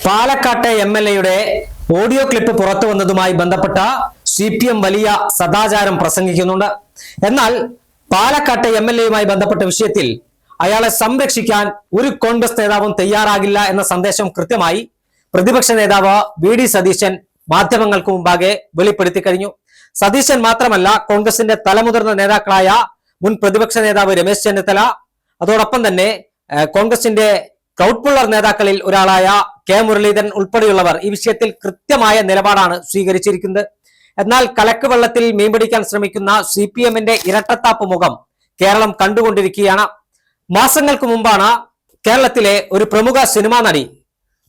പാലക്കാട്ടെ എംഎൽഎയുടെ audio clip പുറത്തു വന്നതുമായി ബന്ധപ്പെട്ട സിപിഎം വലിയ സദാചാരം പ്രസംഗിക്കുന്നുണ്ട്. എന്നാൽ പാലക്കാട്ടെ എംഎൽഎയുമായി ബന്ധപ്പെട്ട വിഷയത്തിൽ അയാളെ സംരക്ഷിക്കാൻ ഒരു കോൺഗ്രസ് നേതാവും തയ്യാറാകില്ല എന്ന സന്ദേശം കൃത്യമായി പ്രതിപക്ഷ നേതാവ് വി.ഡി. സതീശൻ മാധ്യമങ്ങൾക്ക് മുമ്പാകെ വെളിപ്പെടുത്തി കഴിഞ്ഞു. സതീശൻ മാത്രമല്ല, കോൺഗ്രസിന്റെ തലമുതിർന്ന നേതാക്കളായ മുൻ പ്രതിപക്ഷ നേതാവ് രമേശ് ചെന്നിത്തല, അതോടൊപ്പം തന്നെ കോൺഗ്രസിന്റെ ക്രൗഡ് പുള്ളർ നേതാക്കളിൽ ഒരാളായ കെ മുരളീധരൻ ഉൾപ്പെടെയുള്ളവർ ഈ വിഷയത്തിൽ കൃത്യമായ നിലപാടാണ് സ്വീകരിച്ചിരിക്കുന്നത്. എന്നാൽ കലക്ക് വെള്ളത്തിൽ മീൻപിടിക്കാൻ ശ്രമിക്കുന്ന സിപിഎമ്മിന്റെ ഇരട്ടത്താപ്പ് മുഖം കേരളം കണ്ടുകൊണ്ടിരിക്കുകയാണ്. മാസങ്ങൾക്ക് മുമ്പാണ് കേരളത്തിലെ ഒരു പ്രമുഖ സിനിമാ നടി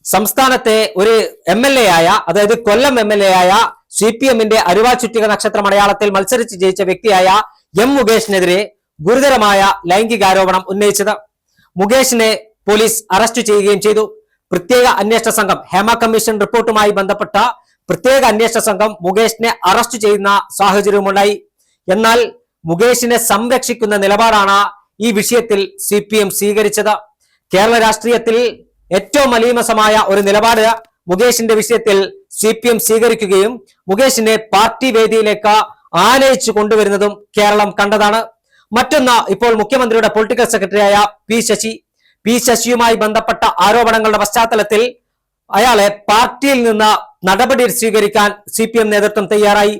സംസ്ഥാനത്തെ ഒരു എംഎൽഎ ആയ, അതായത് കൊല്ലം എംഎൽഎ ആയ സിപിഎമ്മിന്റെ അരുവാ ചുറ്റിക നക്ഷത്രം അടയാളത്തിൽ മത്സരിച്ച് ജയിച്ച വ്യക്തിയായ എം മുകേഷിനെതിരെ ഗുരുതരമായ ലൈംഗികാരോപണം ഉന്നയിച്ചത്. മുകേഷിനെ പോലീസ് അറസ്റ്റ് ചെയ്യുകയും ചെയ്തു. പ്രത്യേക അന്വേഷണ സംഘം, ഹേമ കമ്മീഷൻ റിപ്പോർട്ടുമായി ബന്ധപ്പെട്ട പ്രത്യേക അന്വേഷണ സംഘം മുകേഷിനെ അറസ്റ്റ് ചെയ്യുന്ന സാഹചര്യമുണ്ടായി. എന്നാൽ മുകേഷിനെ സംരക്ഷിക്കുന്ന നിലപാടാണ് ഈ വിഷയത്തിൽ സിപിഎം സ്വീകരിച്ചത്. കേരള രാഷ്ട്രീയത്തിൽ ഏറ്റവും അലീമസമായ ഒരു നിലപാട് മുകേഷിന്റെ വിഷയത്തിൽ സിപിഎം സ്വീകരിക്കുകയും മുകേഷിനെ പാർട്ടി വേദിയിലേക്ക് ആനയിച്ചു കൊണ്ടുവരുന്നതും കേരളം കണ്ടതാണ്. മറ്റൊന്ന്, ഇപ്പോൾ മുഖ്യമന്ത്രിയുടെ പൊളിറ്റിക്കൽ സെക്രട്ടറിയായ പി ശശിയുമായി ബന്ധപ്പെട്ട ആരോപണങ്ങളുടെ പശ്ചാത്തലത്തിൽ അയാളെ പാർട്ടിയിൽ നിന്ന് നടപടി സ്വീകരിക്കാൻ സിപിഎം നേതൃത്വം തയ്യാറായി.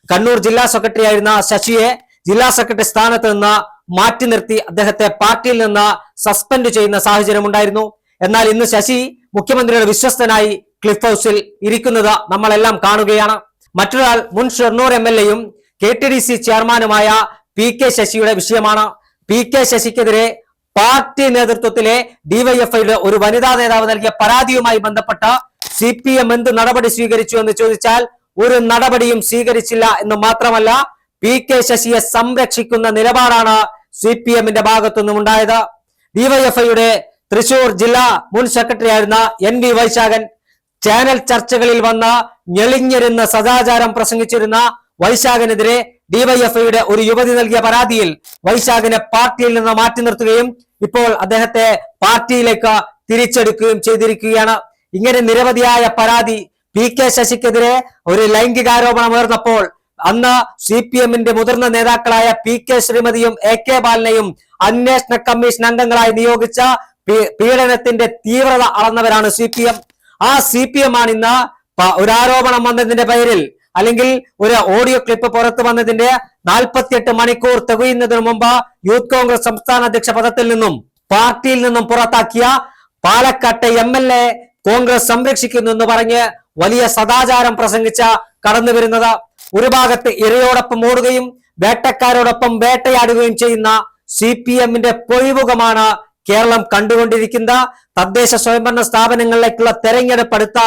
കണ്ണൂർ ജില്ലാ സെക്രട്ടറി ആയിരുന്ന ശശിയെ ജില്ലാ സെക്രട്ടറി സ്ഥാനത്ത് നിന്ന് മാറ്റി നിർത്തി അദ്ദേഹത്തെ പാർട്ടിയിൽ നിന്ന് സസ്പെൻഡ് ചെയ്യുന്ന സാഹചര്യം ഉണ്ടായിരുന്നു. എന്നാൽ ഇന്ന് ശശി മുഖ്യമന്ത്രിയുടെ വിശ്വസ്തനായി ക്ലിഫ് ഹൗസിൽ ഇരിക്കുന്നത് നമ്മളെല്ലാം കാണുകയാണ്. മറ്റൊരാൾ മുൻ ഷൊർണൂർ എംഎൽഎയും KTDC ചെയർമാനുമായ PK ശശിയുടെ വിഷയമാണ്. PK ശശിക്കെതിരെ പാർട്ടി നേതൃത്വത്തിലെ ഡിവൈഎഫ്ഐയുടെ ഒരു വനിതാ നേതാവ് നൽകിയ പരാതിയുമായി ബന്ധപ്പെട്ട സിപിഎം എന്ത് നടപടി സ്വീകരിച്ചു എന്ന് ചോദിച്ചാൽ ഒരു നടപടിയും സ്വീകരിച്ചില്ല എന്ന് മാത്രമല്ല, PK ശശിയെ സംരക്ഷിക്കുന്ന നിലപാടാണ് സിപിഎമ്മിന്റെ ഭാഗത്തുനിന്നും ഉണ്ടായത്. ഡിവൈഎഫ്ഐയുടെ തൃശൂർ ജില്ലാ മുൻ സെക്രട്ടറി ആയിരുന്ന NV വൈശാഖൻ ചാനൽ ചർച്ചകളിൽ വന്ന് ഞെളിഞ്ഞിരുന്ന സദാചാരം പ്രസംഗിച്ചിരുന്ന വൈശാഖനെതിരെ ഡിവൈഎഫ്ഐയുടെ ഒരു യുവതി നൽകിയ പരാതിയിൽ വൈശാഖിനെ പാർട്ടിയിൽ നിന്ന് മാറ്റി നിർത്തുകയും ഇപ്പോൾ അദ്ദേഹത്തെ പാർട്ടിയിലേക്ക് തിരിച്ചെടുക്കുകയും ചെയ്തിരിക്കുകയാണ്. ഇങ്ങനെ നിരവധിയായ പരാതി PK ശശിക്കെതിരെ ഒരു ലൈംഗികാരോപണം ഉയർന്നപ്പോൾ അന്ന് സിപിഎമ്മിന്റെ മുതിർന്ന നേതാക്കളായ PK ശ്രീമതിയും AK ബാലനെയും അന്വേഷണ കമ്മീഷൻ അംഗങ്ങളായി നിയോഗിച്ച പീഡനത്തിന്റെ തീവ്രത അളന്നവരാണ് സിപിഎം. ആ സിപിഎം ആണ് ഇന്ന് ഒരു ആരോപണം വന്നതിന്റെ പേരിൽ, അല്ലെങ്കിൽ ഒരു ഓഡിയോ ക്ലിപ്പ് പുറത്തു വന്നതിന്റെ 48 മണിക്കൂർ തികയുന്നതിന് മുമ്പ് യൂത്ത് കോൺഗ്രസ് സംസ്ഥാന അധ്യക്ഷ പദത്തിൽ നിന്നും പാർട്ടിയിൽ നിന്നും പുറത്താക്കിയ പാലക്കാട്ടെ എംഎൽഎ കോൺഗ്രസ് സംരക്ഷിക്കുന്നു എന്ന് പറഞ്ഞ് വലിയ സദാചാരം പ്രസംഗിച്ച കടന്നു വരുന്നത്. ഒരു ഭാഗത്ത് ഇരയോടൊപ്പം ഓടുകയും വേട്ടക്കാരോടൊപ്പം വേട്ടയാടുകയും ചെയ്യുന്ന സിപിഎമ്മിന്റെ പൊയ്മുഖമാണ് കേരളം കണ്ടുകൊണ്ടിരിക്കുന്ന. തദ്ദേശ സ്വയംഭരണ സ്ഥാപനങ്ങളിലേക്കുള്ള തെരഞ്ഞെടുപ്പ് അടുത്ത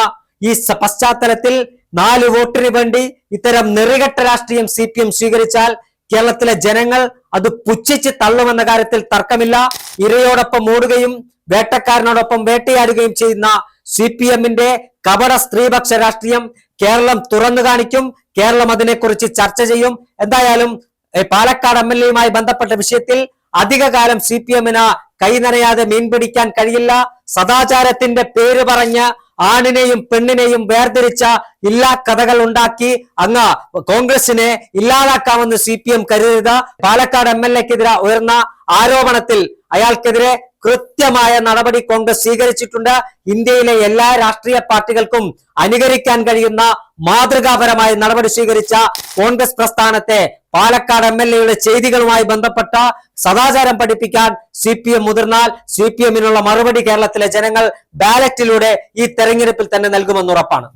ഈ പശ്ചാത്തലത്തിൽ 4 വോട്ടിന് വേണ്ടി ഇത്തരം നെറികെട്ട രാഷ്ട്രീയം സിപിഎം സ്വീകരിച്ചാൽ കേരളത്തിലെ ജനങ്ങൾ അത് പുച്ഛിച്ച് തള്ളുമെന്ന കാര്യത്തിൽ തർക്കമില്ല. ഇരയോടൊപ്പം ഓടുകയും വേട്ടക്കാരനോടൊപ്പം വേട്ടയാടുകയും ചെയ്യുന്ന സിപിഎമ്മിന്റെ കപട സ്ത്രീപക്ഷ രാഷ്ട്രീയം കേരളം തുറന്നു കാണിക്കും. കേരളം അതിനെക്കുറിച്ച് ചർച്ച ചെയ്യും. എന്തായാലും പാലക്കാട് എംഎൽഎയുമായി ബന്ധപ്പെട്ട വിഷയത്തിൽ അധികകാലം സിപിഎമ്മിന് കൈനനയാതെ മീൻ പിടിക്കാൻ കഴിയില്ല. സദാചാരത്തിന്റെ പേര് പറഞ്ഞ് ആണിനെയും പെണ്ണിനെയും വേർതിരിച്ച ഇല്ലാ കഥകൾ ഉണ്ടാക്കി അങ്ങ് കോൺഗ്രസിനെ ഇല്ലാതാക്കാമെന്ന് സിപിഎം കരുതരുത്. പാലക്കാട് എംഎൽഎക്കെതിരെ ഉയർന്ന ആരോപണത്തിൽ അയാൾക്കെതിരെ കൃത്യമായ നടപടി കോൺഗ്രസ് സ്വീകരിച്ചിട്ടുണ്ട്. ഇന്ത്യയിലെ എല്ലാ രാഷ്ട്രീയ പാർട്ടികൾക്കും അനുകരിക്കാൻ കഴിയുന്ന മാതൃകാപരമായ നടപടി സ്വീകരിച്ച കോൺഗ്രസ് പ്രസ്ഥാനത്തെ പാലക്കാട് എംഎൽഎയുടെ ചെയ്തികളുമായി ബന്ധപ്പെട്ട സദാചാരം പഠിപ്പിക്കാൻ സിപിഎം മുതിർന്നാൽ സിപിഎമ്മിനുള്ള മറുപടി കേരളത്തിലെ ജനങ്ങൾ ബാലറ്റിലൂടെ ഈ തെരഞ്ഞെടുപ്പിൽ തന്നെ നൽകുമെന്നുറപ്പാണ്.